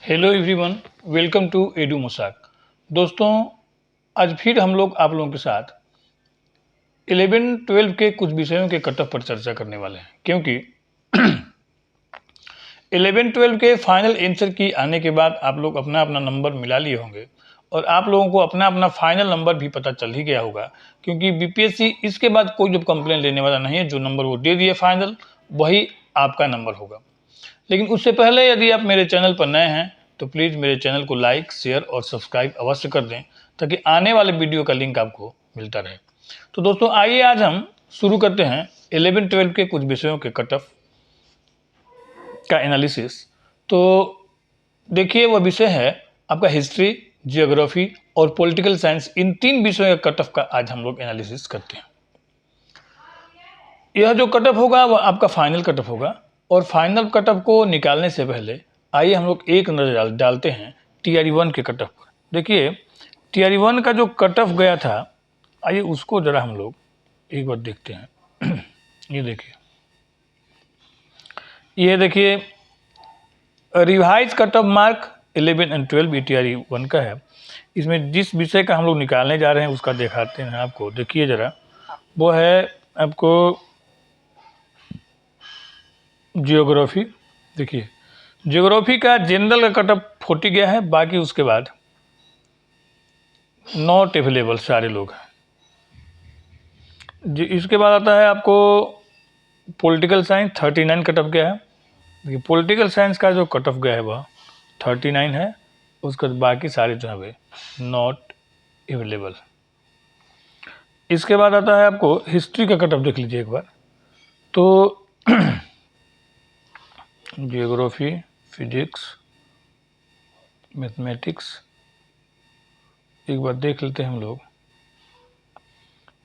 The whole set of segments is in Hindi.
हेलो एवरीवन, वेलकम टू एडू मसाक। दोस्तों, आज फिर हम लोग आप लोगों के साथ 11-12 के कुछ विषयों के कट ऑफ पर चर्चा करने वाले हैं, क्योंकि 11-12 के फाइनल आंसर की आने के बाद आप लोग अपना अपना नंबर मिला लिए होंगे और आप लोगों को अपना अपना फाइनल नंबर भी पता चल ही गया होगा, क्योंकि बीपीएससी इसके बाद कोई जब कंप्लेन लेने वाला नहीं है। जो नंबर वो दे दिए फाइनल, वही आपका नंबर होगा। लेकिन उससे पहले यदि आप मेरे चैनल पर नए हैं तो प्लीज़ मेरे चैनल को लाइक, शेयर और सब्सक्राइब अवश्य कर दें, ताकि आने वाले वीडियो का लिंक आपको मिलता रहे। तो दोस्तों, आइए आज हम शुरू करते हैं 11-12 के कुछ विषयों के कट ऑफ का एनालिसिस। तो देखिए, वह विषय है आपका हिस्ट्री, जियोग्राफी और पॉलिटिकल साइंस। इन 3 विषयों के कट ऑफ का आज हम लोग एनालिसिस करते हैं। यह जो कट ऑफ होगा वह आपका फाइनल कट ऑफ होगा, और फाइनल कट ऑफ को निकालने से पहले आइए हम लोग एक नज़र डालते हैं टीआरई 1 के कट ऑफ पर। देखिए, टीआरई 1 का जो कट ऑफ गया था, आइए उसको ज़रा हम लोग एक बार देखते हैं। ये देखिए रिवाइज कट ऑफ मार्क 11 और 12 टीआरई 1 का है। इसमें जिस विषय का हम लोग निकालने जा रहे हैं उसका दिखाते हैं आपको। देखिए ज़रा, वो है आपको जियोग्राफी। देखिए, जियोग्राफी का जनरल का कट ऑफ 40 गया है, बाकी उसके बाद नॉट अवेलेबल सारे लोग हैं। इसके बाद आता है आपको पॉलिटिकल साइंस, 39 कट ऑफ गया है। देखिए, पॉलिटिकल साइंस का जो कट ऑफ गया है वह 39 है, उसके बाद बाकी सारे जो है नॉट अवेलेबल। इसके बाद आता है आपको हिस्ट्री का कट ऑफ, देख लीजिए एक बार। तो जियोग्राफी, फिजिक्स, मैथमेटिक्स, एक बार देख लेते हैं हम लोग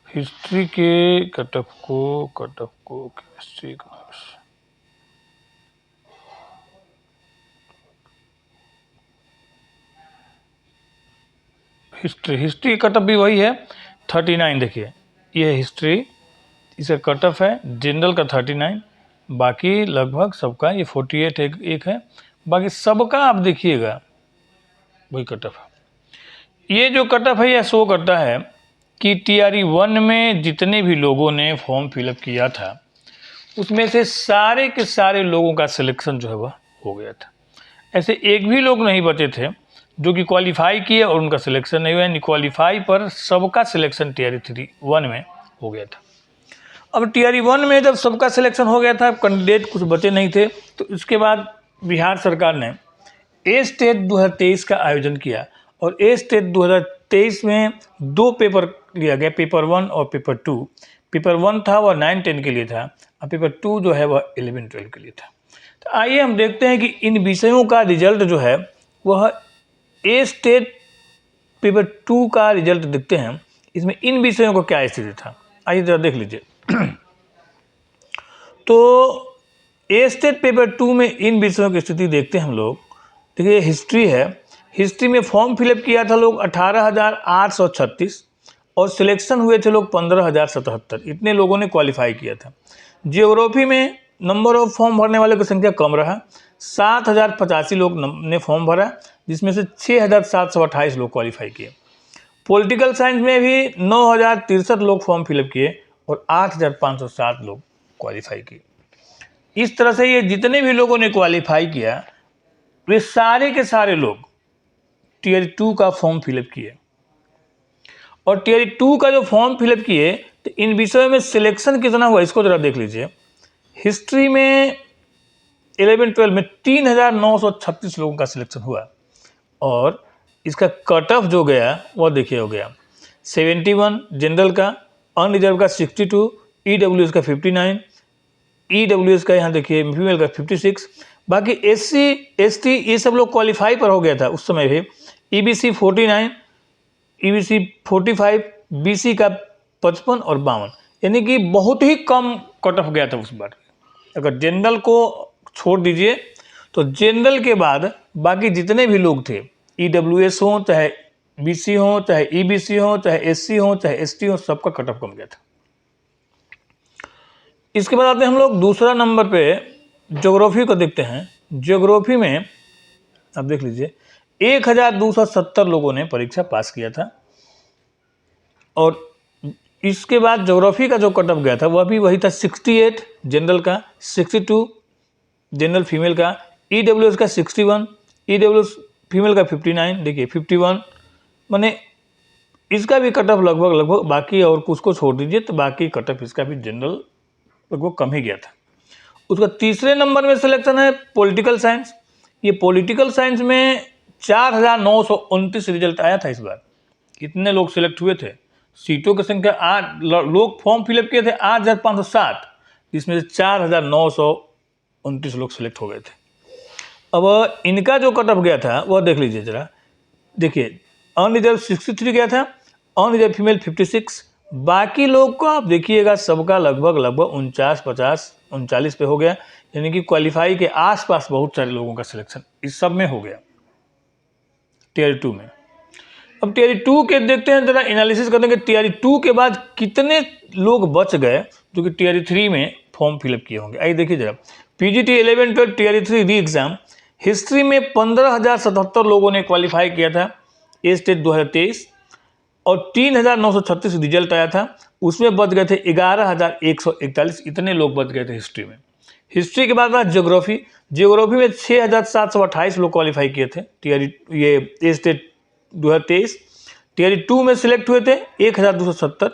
हिस्ट्री के कट ऑफ को history economics. History cut off भी वही है 39। देखिए, ये हिस्ट्री, इसका कट ऑफ है जनरल का 39, बाकी लगभग सबका ये 48 एक है, बाकी सबका आप देखिएगा वही कट ऑफ है। ये जो कट ऑफ है यह शो करता है कि टीआरई 1 में जितने भी लोगों ने फॉर्म फिलअप किया था उसमें से सारे के सारे लोगों का सिलेक्शन जो है वह हो गया था। ऐसे एक भी लोग नहीं बचे थे जो कि क्वालिफाई किए और उनका सिलेक्शन नहीं हुआ, यानी क्वालिफाई पर सबका सिलेक्शन टीआरई 1 में हो गया था। अब टीआरई 1 में जब सबका सिलेक्शन हो गया था, कैंडिडेट कुछ बचे नहीं थे, तो इसके बाद बिहार सरकार ने ए स्टेट 2023 का आयोजन किया, और ए स्टेट 2023 में 2 पेपर लिया गया, पेपर 1 और पेपर 2। पेपर 1 था वह 9-10 के लिए था, और पेपर 2 जो है वह 11-12 के लिए था। तो आइए हम देखते हैं कि इन विषयों का रिजल्ट जो है वह ए स्टेट पेपर 2 का रिजल्ट देखते हैं, इसमें इन विषयों को क्या स्थिति था। आइए जरा देख लीजिए। तो ए स्टेट पेपर 2 में इन विषयों की स्थिति देखते हैं हम लोग। देखिए, हिस्ट्री है। हिस्ट्री में फॉर्म फिलअप किया था लोग 18,836, और सिलेक्शन हुए थे लोग 15,077। इतने लोगों ने क्वालिफाई किया था। जियोग्राफी में नंबर ऑफ फॉर्म भरने वालों की संख्या कम रहा, 7,085 लोग ने फॉर्म भरा, जिसमें से 6,728 लोग क्वालिफाई किए। पॉलिटिकल साइंस में भी 9,063 लोग फॉर्म फिलअप किए और 8,507 लोग क्वालिफाई किए। इस तरह से ये जितने भी लोगों ने क्वालिफाई किया वे सारे के सारे लोग टीआरई 2 का फॉर्म फिलअप किए, और टीआरई 2 का जो फॉर्म फिलअप किए तो इन विषयों में सिलेक्शन कितना हुआ इसको जरा देख लीजिए। हिस्ट्री में 11-12 में 3,936 लोगों का सिलेक्शन हुआ, और इसका कट ऑफ जो गया वह देखिए हो गया 71 जनरल का, अनरिजर्व का 62, ईडब्ल्यूएस का 59, ईडब्ल्यूएस का यहाँ देखिए फीमेल का 56, बाकी एससी एसटी ये सब लोग क्वालिफाई पर हो गया था उस समय भी। ईबीसी 49, ईबीसी 45, बीसी का 55 और 52, यानी कि बहुत ही कम कट ऑफ गया था उस बार। अगर जनरल को छोड़ दीजिए तो जनरल के बाद बाकी जितने भी लोग थे, ईडब्ल्यूएस हो, चाहे बीसी हो, चाहे ईबीसी हो, चाहे एससी हो, चाहे एसटी हो, सबका कट ऑफ कम गया था। इसके बाद आते हैं हम लोग दूसरा नंबर पे ज्योग्राफी को देखते हैं। ज्योग्राफी में आप देख लीजिए 1270 लोगों ने परीक्षा पास किया था। और इसके बाद ज्योग्राफी का जो कट ऑफ गया था वह भी वही था 68 जनरल का, 62 जनरल फीमेल का, ईडब्ल्यूएस का 61, ईडब्ल्यूएस फीमेल का 59, देखिए 51, माने इसका भी कट ऑफ लगभग बाकी और कुछ को छोड़ दीजिए तो बाकी कट ऑफ इसका भी जनरल लगभग कम ही गया था। उसका तीसरे नंबर में सिलेक्शन है पॉलिटिकल साइंस। ये पॉलिटिकल साइंस में 4929 रिजल्ट आया था इस बार। कितने लोग सिलेक्ट हुए थे? सीटों की संख्या 8 लोग फॉर्म फिलअप किए थे 8560, जिसमें से 4929 लोग सिलेक्ट हो गए थे। अब इनका जो कट ऑफ गया था वह देख लीजिए जरा, देखिए अनरिजर्व 63 गया था, अनरिजर्व फीमेल 56, बाकी लोग को आप देखिएगा सबका लगभग 49 पे हो गया, यानी कि क्वालिफाई के आसपास बहुत सारे लोगों का सिलेक्शन इस सब में हो गया टीआर 2 में। अब टीआर 2 के देखते हैं जरा, एनालिसिस करेंगे टीआर 2 के बाद कितने लोग बच गए जो कि टीआर 3 में फॉर्म फिलअप किए होंगे। आइए देखिए जरा, पीजीटी 11 12 टीआर 3 री एग्जाम हिस्ट्री में 15,077 लोगों ने क्वालिफाई किया था ए स्टेट 2023 और 3,936 रिजल्ट आया था। उसमें बच गए थे 11,141, इतने लोग बच गए थे हिस्ट्री में। हिस्ट्री के बाद ज्योग्राफी, ज्योग्राफी में 6,728 लोग क्वालिफाई किए थे टीआर ये ए स्टेट 2023। टीआर 2 में सिलेक्ट हुए थे 1,270,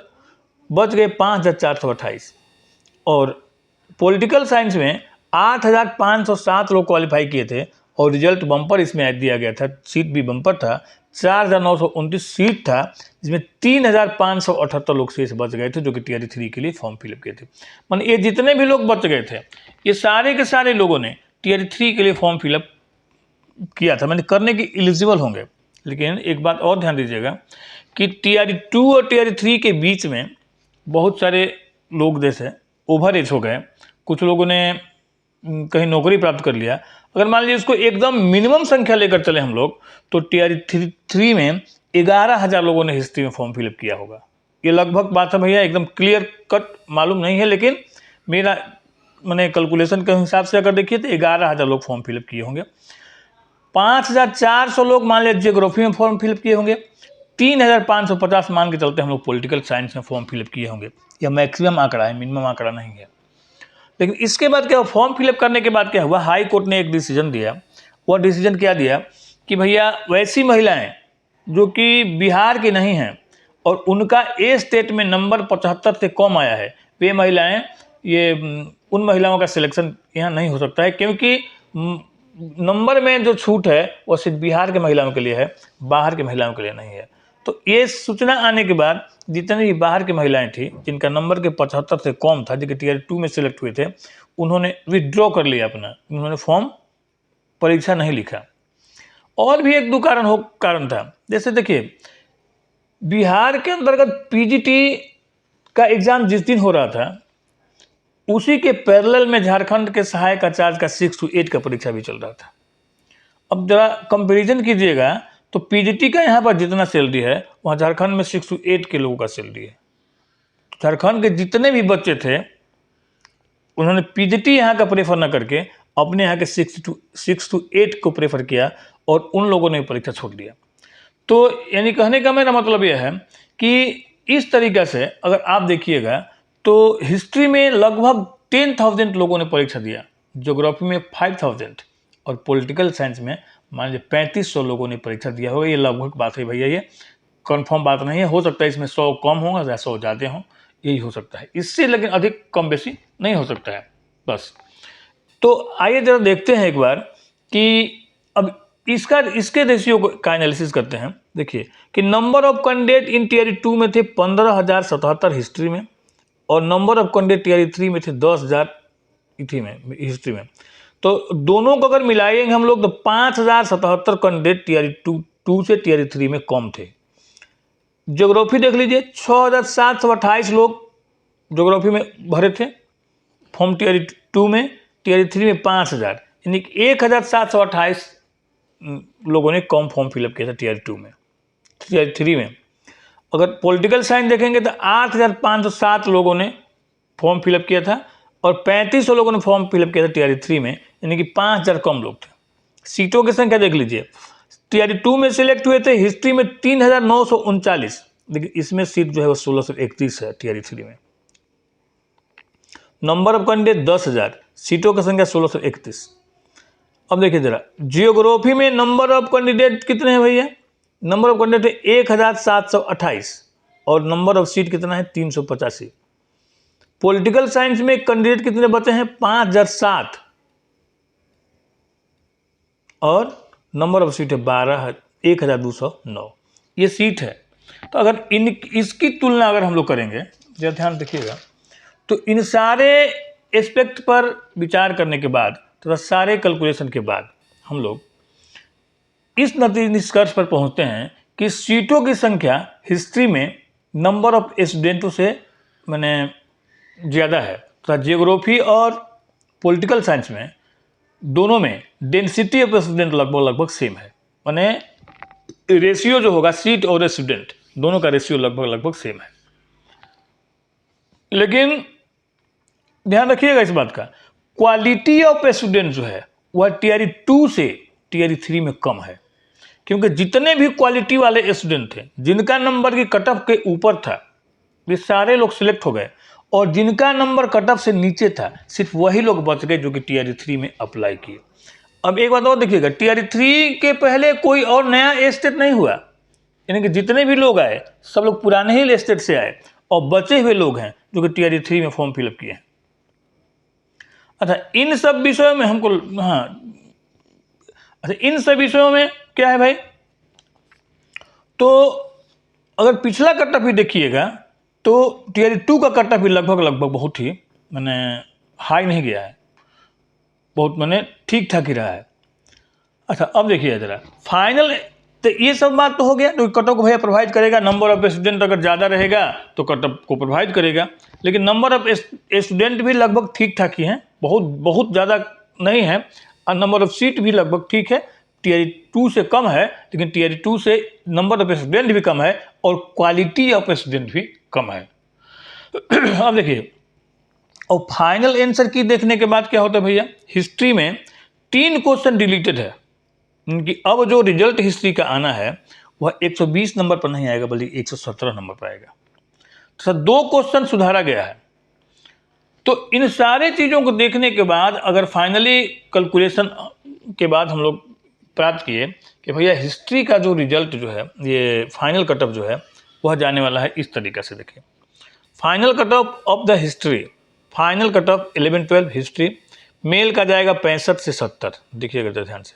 बच गए 5,428। और पॉलिटिकल साइंस में 8,507 लोग क्वालिफाई किए थे और रिजल्ट बम्पर इसमें दिया गया था, सीट भी बम्पर था, 4,929 सीट था, जिसमें 3,578 लोग शेष बच गए थे जो कि टीआर 3 के लिए फॉर्म फिलअप किए थे। मान ये जितने भी लोग बच गए थे ये सारे के सारे लोगों ने टीआर 3 के लिए फॉर्म फिलअप किया था, मैंने करने की एलिजिबल होंगे। लेकिन एक बात और ध्यान दीजिएगा कि टीआर 2 और टीआर 3 के बीच में बहुत सारे लोग जैसे ओवर एज हो गए, कुछ लोगों ने कहीं नौकरी प्राप्त कर लिया। अगर मान लीजिए इसको एकदम मिनिमम संख्या लेकर चले हम लोग तो टीआर 3 में 11,000 लोगों ने हिस्ट्री में फॉर्म फिलअप किया होगा। ये लगभग बात है भैया, एकदम क्लियर कट मालूम नहीं है, लेकिन मेरा मैंने कैलकुलेशन के हिसाब से अगर देखिए तो 11,000 लोग फॉर्म फिलअप किए होंगे। 5,400 लोग मान लीजिए जियोग्राफी में फॉर्म फिलअप किए होंगे, 3,550 मान के चलते हम लोग पॉलिटिकल साइंस में फॉर्म फिलअप किए होंगे। यह मैक्सिमम आंकड़ा है, मिनिमम आंकड़ा नहीं है। लेकिन इसके बाद क्या, फॉर्म फिलअप करने के बाद क्या हुआ, हाई कोर्ट ने एक डिसीजन दिया। वह डिसीजन क्या दिया कि भैया वैसी महिलाएं जो कि बिहार की नहीं हैं और उनका ए स्टेट में नंबर 75 से कम आया है, वे महिलाएं, ये उन महिलाओं का सिलेक्शन यहाँ नहीं हो सकता है, क्योंकि नंबर में जो छूट है वो सिर्फ बिहार के महिलाओं के लिए है, बाहर के महिलाओं के लिए नहीं है। तो ये सूचना आने के बाद जितनी भी बाहर की महिलाएं थी जिनका नंबर के 75 से कम था, जो कि टीआर 2 में सिलेक्ट हुए थे, उन्होंने विथड्रॉ कर लिया अपना, उन्होंने फॉर्म परीक्षा नहीं लिखा। और भी एक दो कारण था, जैसे देखिए बिहार के अंतर्गत पीजीटी का एग्जाम जिस दिन हो रहा था उसी के पैरेलल में झारखंड के सहायक आचार्य का 6 to 8 का परीक्षा भी चल रहा था। अब जरा कंपैरिजन कीजिएगा तो पीजीटी का यहाँ पर जितना सैलरी है वहाँ झारखंड में 6 to 8 के लोगों का सैलरी है। झारखंड के जितने भी बच्चे थे उन्होंने पीजीटी यहाँ का प्रेफर न करके अपने यहाँ के 6 to 8 को प्रेफर किया और उन लोगों ने परीक्षा छोड़ दिया। तो यानी कहने का मेरा मतलब यह है कि इस तरीके से अगर आप देखिएगा तो हिस्ट्री में लगभग 10,000 लोगों ने परीक्षा दिया, ज्योग्राफी में 5,000 और पॉलिटिकल साइंस में मान लीजिए 3,500 लोगों ने परीक्षा दिया होगा। ये लगभग बात है भैया, ये कंफर्म बात नहीं है, हो सकता है इसमें 100 कम होगा या 100 ज़्यादा हो, यही हो सकता है, इससे लेकिन अधिक कम बेसी नहीं हो सकता है बस। तो आइए जरा देखते हैं एक बार कि अब इसके रेशियो का एनालिसिस करते हैं। देखिए कि number of candidate in TR 2 में थे 15,077 हिस्ट्री में और नंबर ऑफ कैंडिडेट टीआर 3 में थे 10,000 हिस्ट्री में। तो दोनों को अगर मिलाएंगे हम लोग तो 5,077 कैंडिडेट टीआर 2 से टीआर 3 में कम थे। ज्योग्राफी देख लीजिए 6,728 लोग ज्योग्राफी में भरे थे फॉर्म टीआर 2 में, टीआर 3 में 5,000, यानी कि 1,728 लोगों ने कम फॉर्म फिलअप किया था टीआर 2 में। टीआर 3 में अगर पॉलिटिकल साइंस देखेंगे तो 8,507 लोगों ने फॉर्म फिलअप किया था और 3,500 लोगों ने फॉर्म फिलअप किया था टीआर 3 में, यानी कि 5,000 कम लोग थे। सीटों की संख्या देख लीजिए, टीआरई 2 में सिलेक्ट हुए थे हिस्ट्री में 3,939, देखिए इसमें सीट जो है वो 1631 है टीआरई 3 में। नंबर ऑफ कैंडिडेट 10,000, सीटों की संख्या 1631। अब देखिए जरा जियोग्राफी में नंबर ऑफ कैंडिडेट कितने हैं भैया, नंबर ऑफ कैंडिडेट 1728 और नंबर ऑफ सीट कितना है 385। पॉलिटिकल साइंस में कैंडिडेट कितने बचे हैं 5007 और नंबर ऑफ सीट है 12,209, ये सीट है। तो अगर इसकी तुलना अगर हम लोग करेंगे, जरा ध्यान रखिएगा, तो इन सारे एस्पेक्ट पर विचार करने के बाद तथा सारे कैलकुलेशन के बाद हम लोग इस निष्कर्ष पर पहुंचते हैं कि सीटों की संख्या हिस्ट्री में नंबर ऑफ स्टूडेंटों से मैंने ज़्यादा है, तथा जियोग्राफी और पॉलिटिकल साइंस में दोनों में डेंसिटी ऑफ स्टूडेंट लगभग सेम है, माने रेशियो जो होगा सीट और स्टूडेंट दोनों का रेशियो लगभग सेम है। लेकिन ध्यान रखिएगा इस बात का, क्वालिटी ऑफ स्टूडेंट जो है वह टीआरई 2 से टीआरई 3 में कम है, क्योंकि जितने भी क्वालिटी वाले स्टूडेंट थे जिनका नंबर की कट ऑफ के ऊपर था वे सारे लोग सिलेक्ट हो गए, और जिनका नंबर कट ऑफ से नीचे था सिर्फ वही लोग बच गए जो कि टीआरई 3 में अप्लाई किए। अब एक बात और देखिएगा, टीआरई 3 के पहले कोई और नया स्टेट नहीं हुआ, यानी कि जितने भी लोग आए सब लोग पुराने ही स्टेट से आए और बचे हुए लोग हैं जो कि टीआरई 3 में फॉर्म फिलअप किए हैं। अच्छा इन सब विषयों में हमको इन सब विषयों में क्या है भाई, तो अगर पिछला कट ऑफ भी देखिएगा तो टीआरई 2 का कट ऑफ भी लगभग बहुत ही मैंने हाई नहीं गया है, बहुत मैंने ठीक ठाक ही रहा है। अच्छा अब देखिए जरा फाइनल, तो ये सब बात तो हो गया, तो कट ऑफ को भैया प्रोवाइड करेगा, नंबर ऑफ स्टूडेंट अगर ज़्यादा रहेगा तो कट ऑफ को प्रोवाइड करेगा, लेकिन नंबर ऑफ स्टूडेंट भी लगभग ठीक ठाक ही हैं, बहुत ज़्यादा नहीं है, और नंबर ऑफ सीट भी लगभग ठीक है, टीआरई 2 से कम है, लेकिन टीआरई 2 से नंबर ऑफ स्टूडेंट भी कम है और क्वालिटी ऑफ स्टूडेंट भी कम है। अब देखिए, और फाइनल आंसर की देखने के बाद क्या होता है भैया, हिस्ट्री में 3 क्वेश्चन डिलीटेड है, कि अब जो रिजल्ट हिस्ट्री का आना है वह 120 नंबर पर नहीं आएगा बल्कि 117 नंबर पर आएगा। तो 2 क्वेश्चन सुधारा गया है। तो इन सारे चीज़ों को देखने के बाद अगर फाइनली कैलकुलेशन के बाद हम लोग प्राप्त किए कि भैया हिस्ट्री का जो रिजल्ट जो है, ये फाइनल कट ऑफ जो है वह जाने वाला है इस तरीके से। देखिए final cut off the history, final cut off 11-12 history, male का जाएगा 65 से 70, देखिएगा ध्यान से,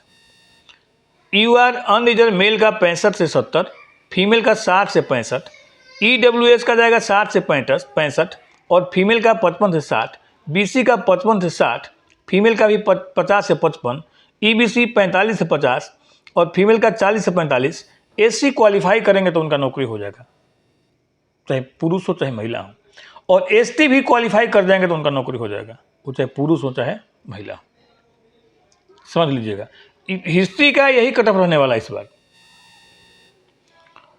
यूआर अनरिजर्व मेल का 65 से 70, फीमेल का 60 से 65, ईडब्ल्यूएस का जाएगा 60 से 65 और फीमेल का 55 से 60, बीसी का 55 से 60, फीमेल का भी 50 से 55, ईबीसी 45 से 50 और फीमेल का 40 से 45। एससी क्वालिफाई करेंगे तो उनका नौकरी हो जाएगा, चाहे पुरुष हो चाहे महिला हो, और एसटी भी क्वालिफाई कर जाएंगे तो उनका नौकरी हो जाएगा, वो चाहे पुरुष हो चाहे महिला हो। समझ लीजिएगा हिस्ट्री का यही कट ऑफ रहने वाला है इस बार।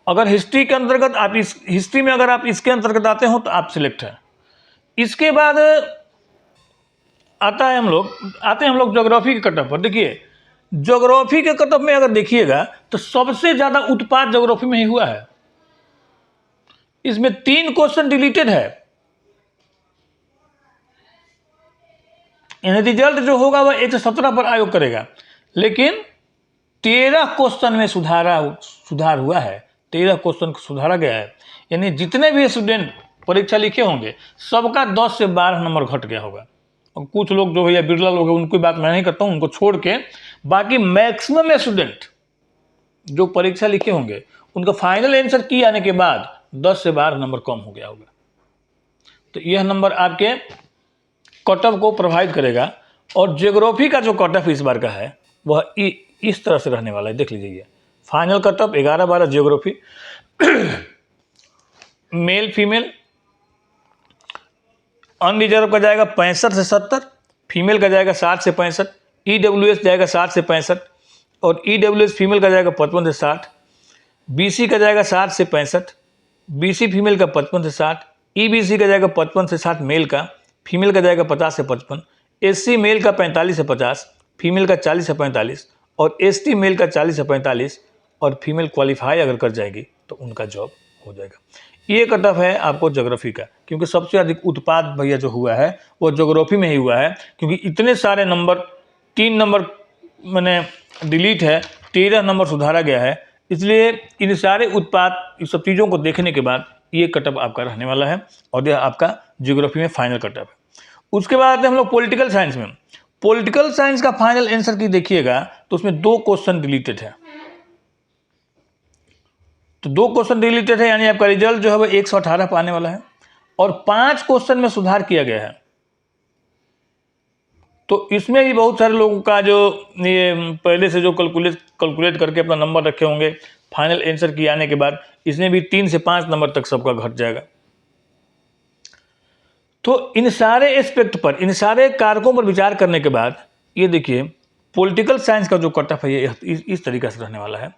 अगर हिस्ट्री के अंतर्गत आप इस हिस्ट्री में अगर आप इसके अंतर्गत आते हो तो आप सिलेक्ट हैं। इसके बाद आते हैं हम लोग ज्योग्राफी के कट ऑफ पर। देखिए ज्योग्राफी के कट ऑफ में अगर देखिएगा तो सबसे ज्यादा उत्पाद ज्योग्राफी में ही हुआ है, इसमें 3 क्वेश्चन डिलीटेड है, रिजल्ट जो होगा वह 117 पर आयोग करेगा, लेकिन 13 क्वेश्चन में सुधार हुआ है, 13 क्वेश्चन सुधारा गया है, यानी जितने भी स्टूडेंट परीक्षा लिखे होंगे सबका 10 से 12 नंबर घट गया होगा। और कुछ लोग जो भैया बिरला लोग हैं उनकी बात मैं नहीं करता हूँ, उनको छोड़ के बाकी मैक्सिमम स्टूडेंट जो परीक्षा लिखे होंगे उनका फाइनल आंसर की आने के बाद 10 से 12 नंबर कम हो गया होगा। तो यह नंबर आपके कट ऑफ को प्रोवाइड करेगा। और ज्योग्राफी का जो कट ऑफ इस बार का है वह इस तरह से रहने वाला है, देख लीजिए। Final cut off 11-12 geography, male female, unreserved का जाएगा 65 से 70, फीमेल का जाएगा 60 से 65, ईडब्ल्यूएस जाएगा 60 से 65 और ईडब्ल्यूएस फीमेल का जाएगा 55 से 60, बीसी का जाएगा 60 से 65, बीसी फीमेल का 55 से 60, ईबीसी का जाएगा 55 से 60 मेल का, फीमेल का जाएगा 50 से 55, एससी मेल का 45 से 50, फीमेल का 40 से 45 और ST मेल का 40 से 45 और फीमेल क्वालिफाई अगर कर जाएगी तो उनका जॉब हो जाएगा। ये कट ऑफ है आपको ज्योग्राफी का, क्योंकि सबसे अधिक उत्पाद भैया जो हुआ है वो ज्योग्राफी में ही हुआ है, क्योंकि इतने सारे नंबर, 3 नंबर मैंने डिलीट है, 13 नंबर सुधारा गया है, इसलिए इन सारे उत्पाद, इन सब चीज़ों को देखने के बाद ये कट ऑफ आपका रहने वाला है और यह आपका ज्योग्राफी में फाइनल कट ऑफ है। उसके बाद आते हैं हम लोग पॉलिटिकल साइंस में। पॉलिटिकल साइंस का फाइनल आंसर की देखिएगा तो उसमें 2 क्वेश्चन डिलीटेड है, तो 2 क्वेश्चन डिलीटेड है, यानी आपका रिजल्ट जो है वो 118 पर आने वाला है और 5 क्वेश्चन में सुधार किया गया है। तो इसमें भी बहुत सारे लोगों का जो ये पहले से जो कैलकुलेट करके अपना नंबर रखे होंगे, फाइनल आंसर की आने के बाद इसमें भी 3 से 5 नंबर तक सबका घट जाएगा। तो इन सारे एस्पेक्ट पर, इन सारे कारकों पर विचार करने के बाद ये देखिए पॉलिटिकल साइंस का जो कट ऑफ है ये इस तरीके से रहने वाला है।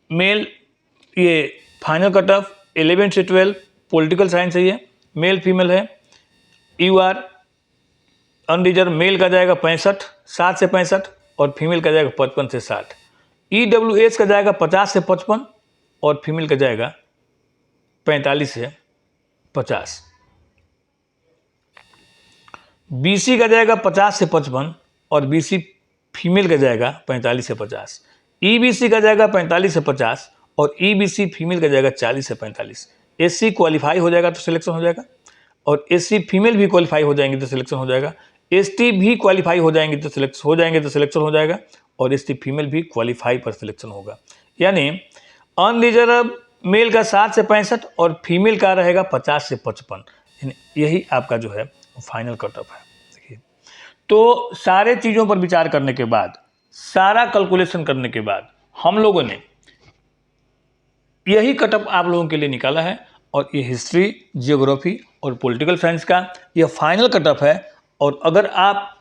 मेल ये फाइनल कट ऑफ 11 से 12 पॉलिटिकल साइंस है, ये मेल फीमेल है। UR अनरिजर्व मेल का जाएगा 65, 60 से 65 और फीमेल का जाएगा 55 से 60। EWS का जाएगा 50 से 55 और फीमेल का जाएगा 45 से 50। BC का जाएगा 50 से 55 और BC फीमेल का जाएगा 45 से 50। EBC का जाएगा 45 से 50 और EBC फीमेल का जाएगा 40 से 45। SC क्वालिफाई हो जाएगा तो सिलेक्शन हो जाएगा और SC फीमेल भी क्वालिफाई हो जाएंगे तो सिलेक्शन हो जाएगा। ST भी क्वालिफाई हो जाएंगे तो सिलेक्शन हो जाएगा और ST फीमेल भी क्वालिफाई पर सिलेक्शन होगा। यानी अनरिजर्व मेल का 60 से 65 और फीमेल का रहेगा 50 से 55। यही आपका जो है फाइनल कट ऑफ है। देखिए, तो सारे चीज़ों पर विचार करने के बाद, सारा कैलकुलेशन करने के बाद हम लोगों ने यही कट ऑफ आप लोगों के लिए निकाला है और ये हिस्ट्री, जियोग्राफी और पॉलिटिकल साइंस का यह फाइनल कट ऑफ है। और अगर आप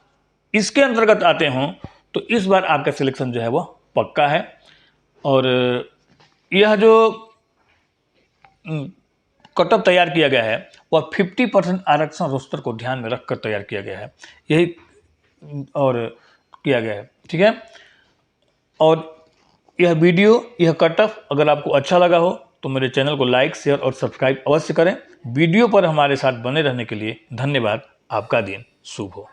इसके अंतर्गत आते हों तो इस बार आपका सिलेक्शन जो है वो पक्का है। और यह जो कट ऑफ तैयार किया गया है वह 50% आरक्षण रोस्टर को ध्यान में रखकर तैयार किया गया है, यही और किया गया है, ठीक है। और यह वीडियो, यह कट ऑफ अगर आपको अच्छा लगा हो तो मेरे चैनल को लाइक, शेयर और सब्सक्राइब अवश्य करें। वीडियो पर हमारे साथ बने रहने के लिए धन्यवाद। आपका दिन शुभ हो।